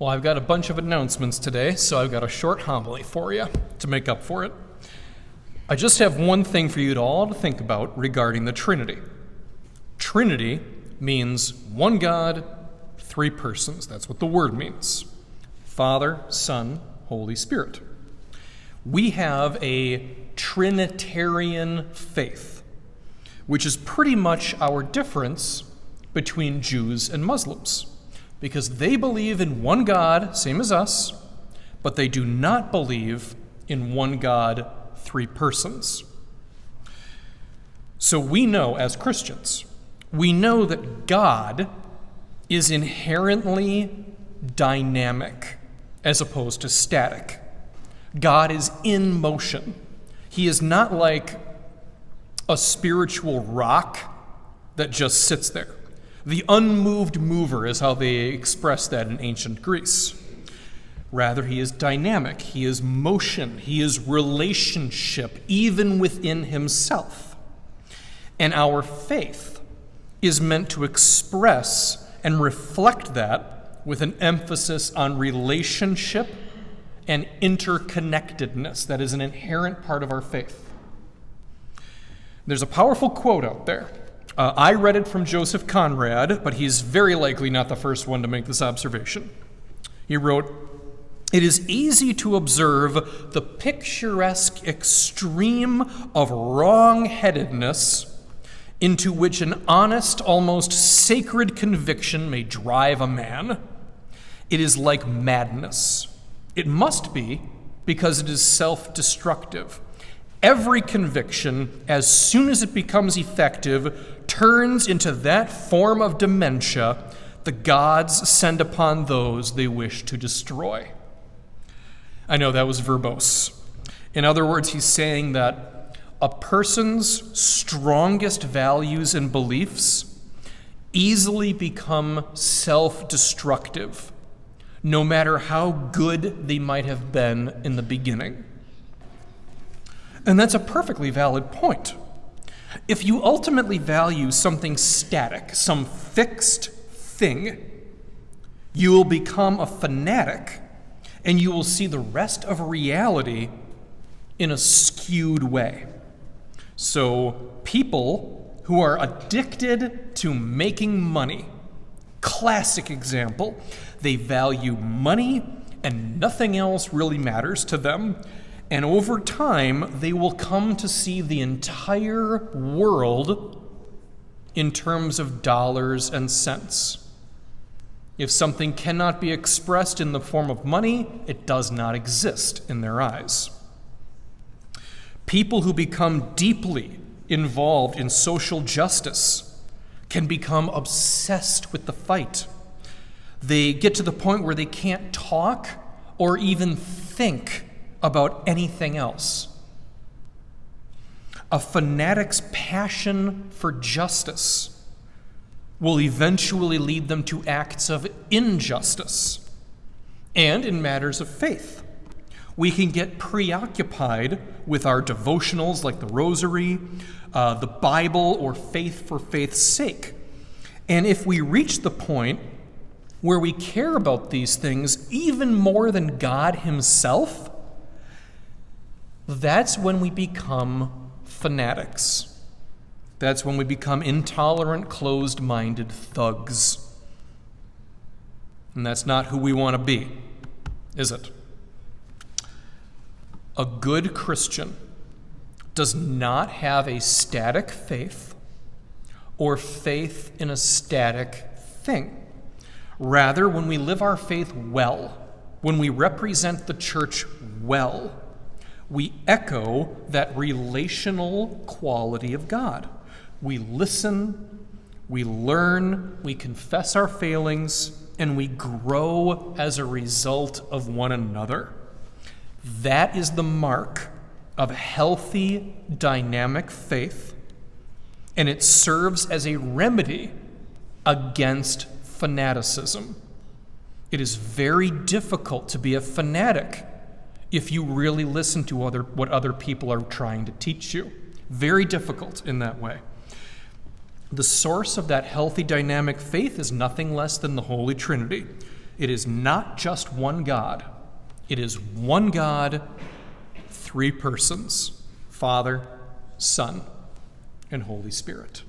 Well, I've got a bunch of announcements today, so I've got a short homily for you to make up for it. I just have one thing for you to all to think about regarding the Trinity. Trinity means one God, three persons. That's what the word means. Father, Son, Holy Spirit. We have a Trinitarian faith, which is pretty much our difference between Jews and Muslims, because they believe in one God, same as us, but they do not believe in one God, three persons. So we know as Christians, we know that God is inherently dynamic as opposed to static. God is in motion. He is not like a spiritual rock that just sits there. The unmoved mover is how they expressed that in ancient Greece. Rather, he is dynamic, he is motion, he is relationship, even within himself. And our faith is meant to express and reflect that with an emphasis on relationship and interconnectedness. That is an inherent part of our faith. There's a powerful quote out there. I read it from Joseph Conrad, but he's very likely not the first one to make this observation. He wrote, "It is easy to observe the picturesque extreme of wrong-headedness into which an honest, almost sacred conviction may drive a man. It is like madness. It must be, because it is self-destructive. Every conviction, as soon as it becomes effective, turns into that form of dementia the gods send upon those they wish to destroy." I know that was verbose. In other words, he's saying that a person's strongest values and beliefs easily become self-destructive, no matter how good they might have been in the beginning. And that's a perfectly valid point. If you ultimately value something static, some fixed thing, you will become a fanatic and you will see the rest of reality in a skewed way. So people who are addicted to making money, classic example, they value money and nothing else really matters to them. And over time, they will come to see the entire world in terms of dollars and cents. If something cannot be expressed in the form of money, it does not exist in their eyes. People who become deeply involved in social justice can become obsessed with the fight. They get to the point where they can't talk or even think about anything else. A fanatic's passion for justice will eventually lead them to acts of injustice. And in matters of faith, we can get preoccupied with our devotionals like the Rosary, the Bible, or faith for faith's sake. And if we reach the point where we care about these things even more than God himself, that's when we become fanatics. That's when we become intolerant, closed-minded thugs. And that's not who we want to be, is it? A good Christian does not have a static faith or faith in a static thing. Rather, when we live our faith well, when we represent the church well, we echo that relational quality of God. We listen, we learn, we confess our failings, and we grow as a result of one another. That is the mark of a healthy, dynamic faith, and it serves as a remedy against fanaticism. It is very difficult to be a fanatic if you really listen to what other people are trying to teach you. Very difficult in that way. The source of that healthy, dynamic faith is nothing less than the Holy Trinity. It is not just one God. It is one God, three persons, Father, Son, and Holy Spirit.